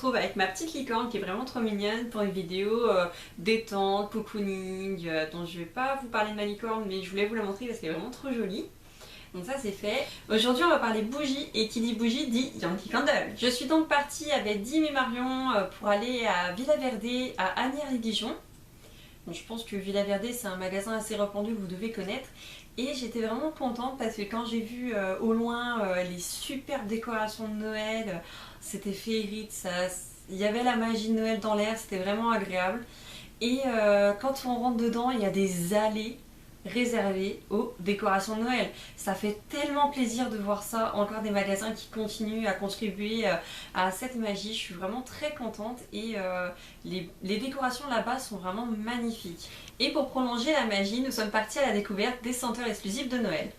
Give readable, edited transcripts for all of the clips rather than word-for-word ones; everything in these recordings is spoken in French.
retrouve avec ma petite licorne qui est vraiment trop mignonne pour une vidéo détente, cocooning, dont je vais pas vous parler de ma licorne mais je voulais vous la montrer parce qu'elle est vraiment trop jolie. Donc ça c'est fait. Aujourd'hui on va parler bougie et qui dit bougie dit Yankee Candle. Je suis donc partie avec Dim et Marion pour aller à Villa Verde à Asnières-les-Dijon. Donc je pense que Villa Verde c'est un magasin assez répandu que vous devez connaître. Et j'étais vraiment contente parce que quand j'ai vu au loin les superbes décorations de Noël, c'était féerique, il y avait la magie de Noël dans l'air, c'était vraiment agréable. Et quand on rentre dedans, il y a des allées réservées aux décorations de Noël. Ça fait tellement plaisir de voir ça, encore des magasins qui continuent à contribuer à cette magie. Je suis vraiment très contente et les décorations là-bas sont vraiment magnifiques. Et pour prolonger la magie, nous sommes partis à la découverte des senteurs exclusives de Noël.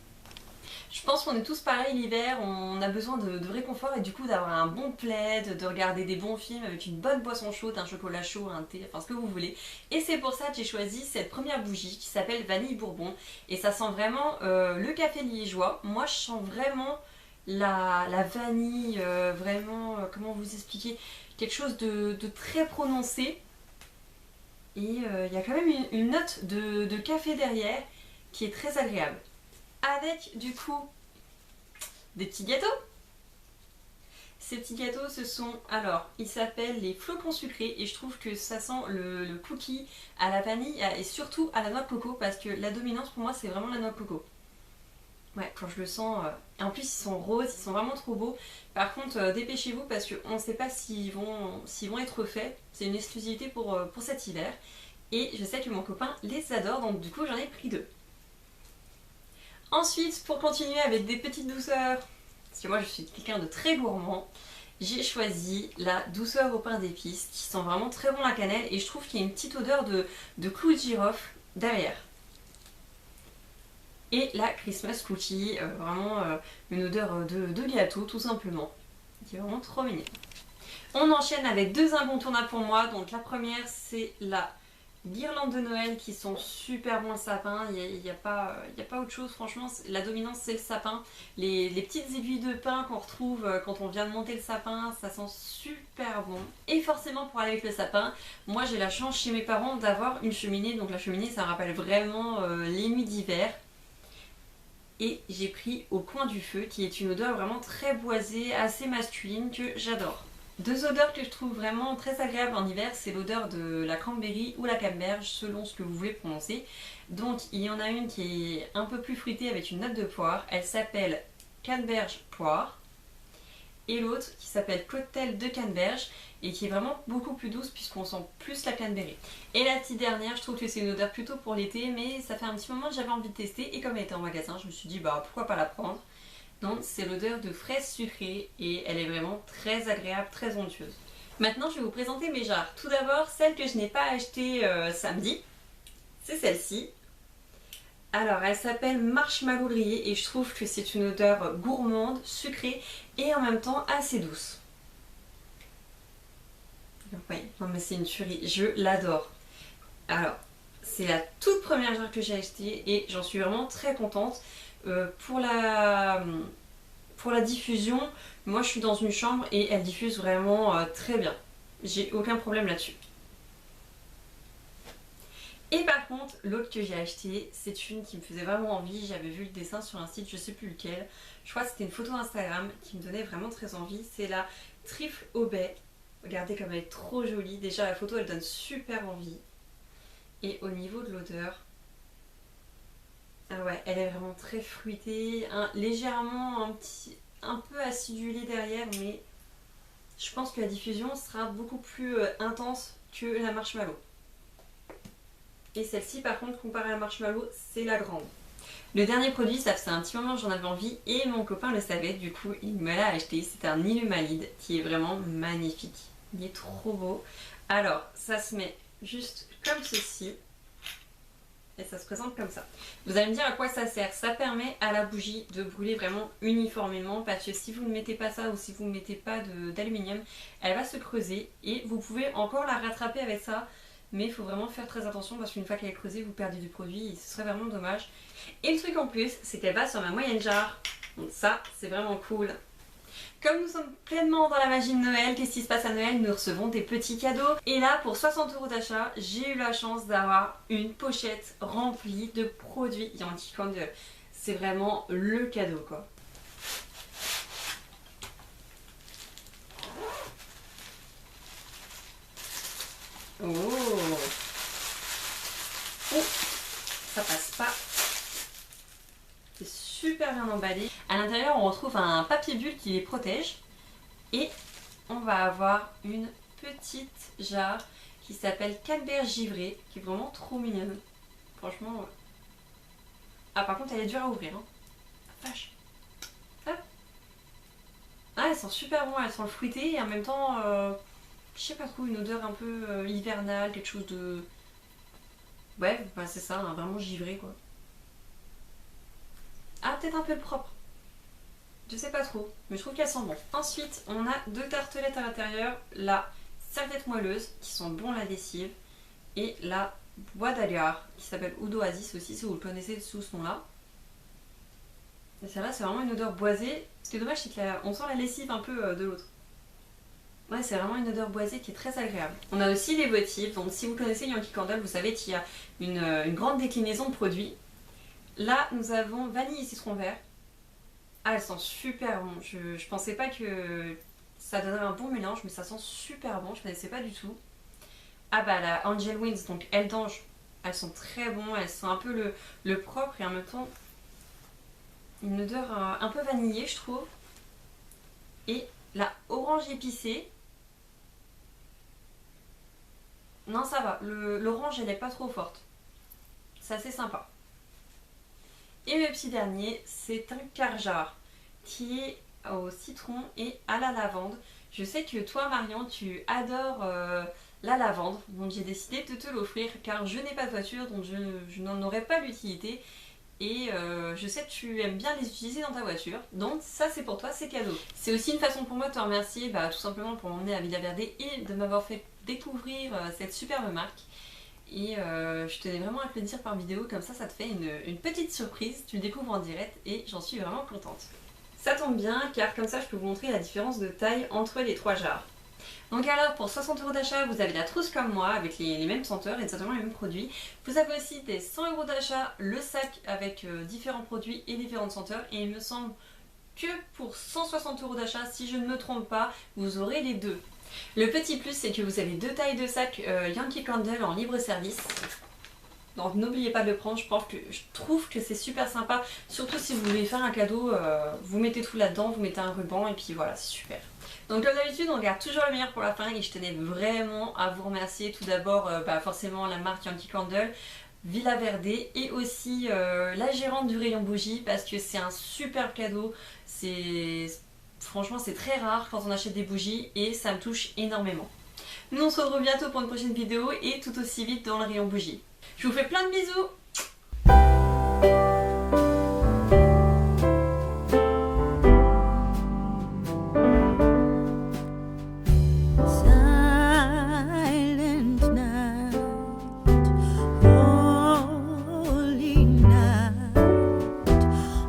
Je pense qu'on est tous pareils l'hiver, on a besoin de réconfort et du coup d'avoir un bon plaid, de regarder des bons films avec une bonne boisson chaude, un chocolat chaud, un thé, enfin ce que vous voulez. Et c'est pour ça que j'ai choisi cette première bougie qui s'appelle Vanille Bourbon. Et ça sent vraiment le café liégeois. Moi je sens vraiment la vanille, vraiment, comment vous expliquer, quelque chose de très prononcé. Et il y a quand même une note de café derrière qui est très agréable. Avec du coup des petits gâteaux. Ces petits gâteaux ce sont, alors ils s'appellent les flocons sucrés et je trouve que ça sent le cookie à la vanille et surtout à la noix de coco parce que la dominante pour moi c'est vraiment la noix de coco. Ouais, quand je le sens, et en plus ils sont roses, ils sont vraiment trop beaux. Par contre dépêchez-vous parce qu'on ne sait pas s'ils vont être faits, c'est une exclusivité pour cet hiver. Et je sais que mon copain les adore donc du coup j'en ai pris 2. Ensuite, pour continuer avec des petites douceurs, parce que moi je suis quelqu'un de très gourmand, j'ai choisi la douceur au pain d'épices qui sent vraiment très bon la cannelle et je trouve qu'il y a une petite odeur de clou de girofle derrière. Et la Christmas Cookie, vraiment une odeur de gâteau tout simplement, qui est vraiment trop mignonne. On enchaîne avec 2 incontournables pour moi, donc la première c'est la guirlandes de Noël qui sont super bons le sapin, il n'y a pas autre chose, franchement la dominance c'est le sapin. Les petites aiguilles de pin qu'on retrouve quand on vient de monter le sapin, ça sent super bon. Et forcément pour aller avec le sapin, moi j'ai la chance chez mes parents d'avoir une cheminée, donc la cheminée ça me rappelle vraiment les nuits d'hiver. Et j'ai pris au coin du feu qui est une odeur vraiment très boisée, assez masculine que j'adore. 2 odeurs que je trouve vraiment très agréables en hiver, c'est l'odeur de la cranberry ou la canneberge selon ce que vous voulez prononcer. Donc il y en a une qui est un peu plus fruitée avec une note de poire, elle s'appelle canneberge poire. Et l'autre qui s'appelle cocktail de canneberge et qui est vraiment beaucoup plus douce puisqu'on sent plus la canneberry. Et la petite dernière, je trouve que c'est une odeur plutôt pour l'été mais ça fait un petit moment que j'avais envie de tester et comme elle était en magasin je me suis dit bah pourquoi pas la prendre. Donc c'est l'odeur de fraise sucrée et elle est vraiment très agréable, très onctueuse. Maintenant je vais vous présenter mes jarres. Tout d'abord celle que je n'ai pas achetée samedi, c'est celle-ci. Alors elle s'appelle marshmallow grillé et je trouve que c'est une odeur gourmande, sucrée et en même temps assez douce. Oui, non mais c'est une tuerie, je l'adore. Alors c'est la toute première jarre que j'ai achetée et j'en suis vraiment très contente. Pour la diffusion, moi je suis dans une chambre et elle diffuse vraiment très bien. J'ai aucun problème là-dessus. Et par contre, l'autre que j'ai acheté, c'est une qui me faisait vraiment envie. J'avais vu le dessin sur un site, je sais plus lequel. Je crois que c'était une photo Instagram qui me donnait vraiment très envie. C'est la trifle au baies. Regardez comme elle est trop jolie. Déjà la photo elle donne super envie. Et au niveau de l'odeur, ah ouais, elle est vraiment très fruitée, légèrement un peu acidulée derrière, mais je pense que la diffusion sera beaucoup plus intense que la marshmallow. Et celle-ci par contre, comparée à la marshmallow, c'est la grande. Le dernier produit, ça faisait un petit moment que j'en avais envie et mon copain le savait, du coup il me l'a acheté. C'est un illumalide qui est vraiment magnifique. Il est trop beau. Alors, ça se met juste comme ceci. Et ça se présente comme ça. Vous allez me dire à quoi ça sert. Ça permet à la bougie de brûler vraiment uniformément parce que si vous ne mettez pas ça ou si vous ne mettez pas d'aluminium, elle va se creuser et vous pouvez encore la rattraper avec ça. Mais il faut vraiment faire très attention parce qu'une fois qu'elle est creusée, vous perdez du produit et ce serait vraiment dommage. Et le truc en plus, c'est qu'elle va sur ma moyenne jarre. Donc ça, c'est vraiment cool. Comme nous sommes pleinement dans la magie de Noël, qu'est-ce qui se passe à Noël? Nous recevons des petits cadeaux. Et là, pour 60 € d'achat, j'ai eu la chance d'avoir une pochette remplie de produits Yankee Candle. C'est vraiment le cadeau quoi. Oh, oh, ça passe pas. C'est super bien emballé. À l'intérieur, on retrouve un papier bulle qui les protège. Et on va avoir une petite jarre qui s'appelle Cadbert givré, qui est vraiment trop mignonne. Franchement. Ah, par contre, elle est dure à ouvrir. Hein. Vache. Hop. Ah, elles sont super bonnes, elles sont fruitées et en même temps, je sais pas trop, une odeur un peu hivernale, quelque chose de. Ouais, bah c'est ça, hein, vraiment givré quoi. Ah, peut-être un peu propre. Je sais pas trop, mais je trouve qu'elles sont bonnes. Ensuite, on a 2 tartelettes à l'intérieur, la serviette moelleuse, qui sont bons la lessive, et la bois d'agar, qui s'appelle Oud Oasis aussi, si vous le connaissez sous ce nom-là. Et celle-là, c'est vraiment une odeur boisée. Ce qui est dommage, c'est qu'on sent la lessive un peu de l'autre. Ouais, c'est vraiment une odeur boisée qui est très agréable. On a aussi les votives, donc si vous connaissez Yankee Candle, vous savez qu'il y a une grande déclinaison de produits. Là, nous avons vanille et citron vert. Ah, elles sont super bon. Je pensais pas que ça donnerait un bon mélange, mais ça sent super bon. Je connaissais pas du tout. Ah bah la Angel Wings, donc ailes d'ange. Elles sont très bonnes. Elles sont un peu le propre et en même temps une odeur un peu vanillée, je trouve. Et la orange épicée. Non, ça va. L'orange, elle est pas trop forte. C'est assez sympa. Et le petit dernier, c'est un Karjar qui est au citron et à la lavande. Je sais que toi Marion, tu adores la lavande, donc j'ai décidé de te l'offrir car je n'ai pas de voiture, donc je n'en aurai pas l'utilité. Et je sais que tu aimes bien les utiliser dans ta voiture, donc ça c'est pour toi, c'est cadeau. C'est aussi une façon pour moi de te remercier, tout simplement pour m'emmener à Villa Verde et de m'avoir fait découvrir cette superbe marque. Et je tenais vraiment à te le dire par vidéo, comme ça te fait une petite surprise, tu le découvres en direct et j'en suis vraiment contente. Ça tombe bien car comme ça je peux vous montrer la différence de taille entre les 3 jarres. Donc alors pour 60 € d'achat, vous avez la trousse comme moi avec les mêmes senteurs, exactement les mêmes produits. Vous avez aussi des 100 € d'achat, le sac avec différents produits et différentes senteurs. Et il me semble que pour 160 € d'achat, si je ne me trompe pas, vous aurez les deux. Le petit plus, c'est que vous avez 2 tailles de sac Yankee Candle en libre service. Donc n'oubliez pas de le prendre, je trouve que c'est super sympa. Surtout si vous voulez faire un cadeau, vous mettez tout là-dedans, vous mettez un ruban et puis voilà, c'est super. Donc comme d'habitude, on garde toujours le meilleur pour la fin et je tenais vraiment à vous remercier. Tout d'abord, forcément la marque Yankee Candle, Villa Verde et aussi la gérante du rayon bougie parce que c'est un super cadeau. Franchement, c'est très rare quand on achète des bougies et ça me touche énormément. Nous on se retrouve bientôt pour une prochaine vidéo et tout aussi vite dans le rayon bougie. Je vous fais plein de bisous.